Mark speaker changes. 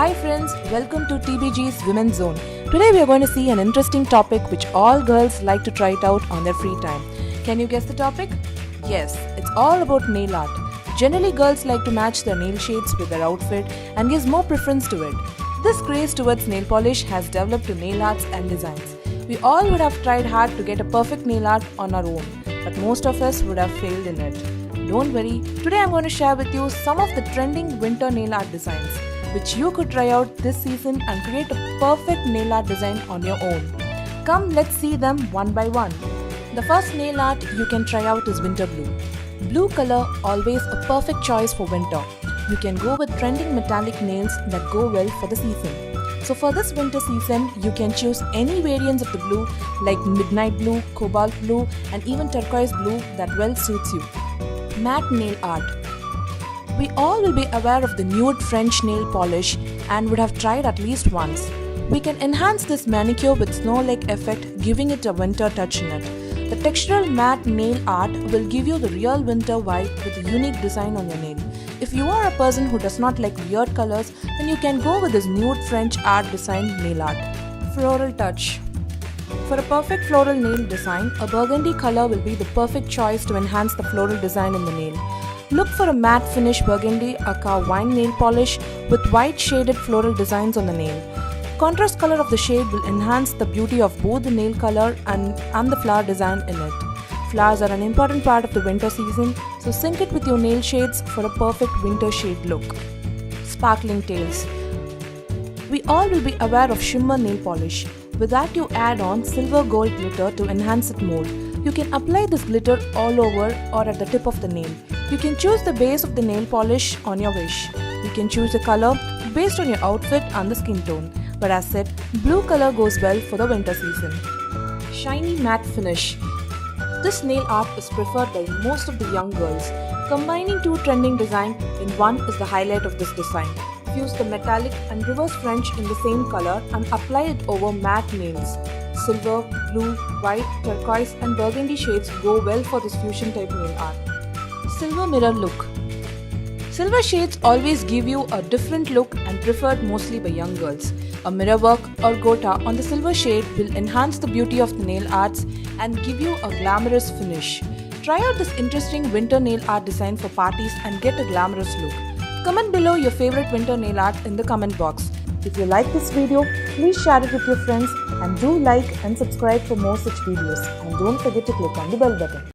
Speaker 1: Hi friends, welcome to TBG's Women's Zone. Today we are going to see an interesting topic which all girls like to try it out on their free time. Can you guess the topic? Yes, it's all about nail art. Generally girls like to match their nail shades with their outfit and gives more preference to it. This craze towards nail polish has developed to nail arts and designs. We all would have tried hard to get a perfect nail art on our own, but most of us would have failed in it. Don't worry, today I'm going to share with you some of the trending winter nail art designs which you could try out this season and create a perfect nail art design on your own. Come, let's see them one by one. The first nail art you can try out is winter blue. Blue color always a perfect choice for winter. You can go with trending metallic nails that go well for the season. So for this winter season, you can choose any variants of the blue like midnight blue, cobalt blue and even turquoise blue that well suits you. Matte nail art. We all will be aware of the nude French nail polish and would have tried at least once. We can enhance this manicure with snow-like effect, giving it a winter touch in it. The textural matte nail art will give you the real winter vibe with a unique design on your nail. If you are a person who does not like weird colors, then you can go with this nude French art design nail art. Floral touch. For a perfect floral nail design, a burgundy color will be the perfect choice to enhance the floral design in the nail. Look for a matte finish burgundy aka wine nail polish with white shaded floral designs on the nail. Contrast color of the shade will enhance the beauty of both the nail color and the flower design in it. Flowers are an important part of the winter season, so sync it with your nail shades for a perfect winter shade look. Sparkling tails. We all will be aware of shimmer nail polish. With that you add on silver gold glitter to enhance it more. You can apply this glitter all over or at the tip of the nail. You can choose the base of the nail polish on your wish. You can choose a color based on your outfit and the skin tone. But as said, blue color goes well for the winter season. Shiny matte finish. This nail art is preferred by most of the young girls. Combining two trending designs in one is the highlight of this design. Fuse the metallic and reverse French in the same color and apply it over matte nails. Silver, blue, white, turquoise and burgundy shades go well for this fusion type nail art. Silver mirror look. Silver shades always give you a different look and preferred mostly by young girls. A mirror work or gota on the silver shade will enhance the beauty of the nail arts and give you a glamorous finish. Try out this interesting winter nail art design for parties and get a glamorous look. Comment below your favorite winter nail art in the comment box. If you like this video, please share it with your friends and do like and subscribe for more such videos. And don't forget to click on the bell button.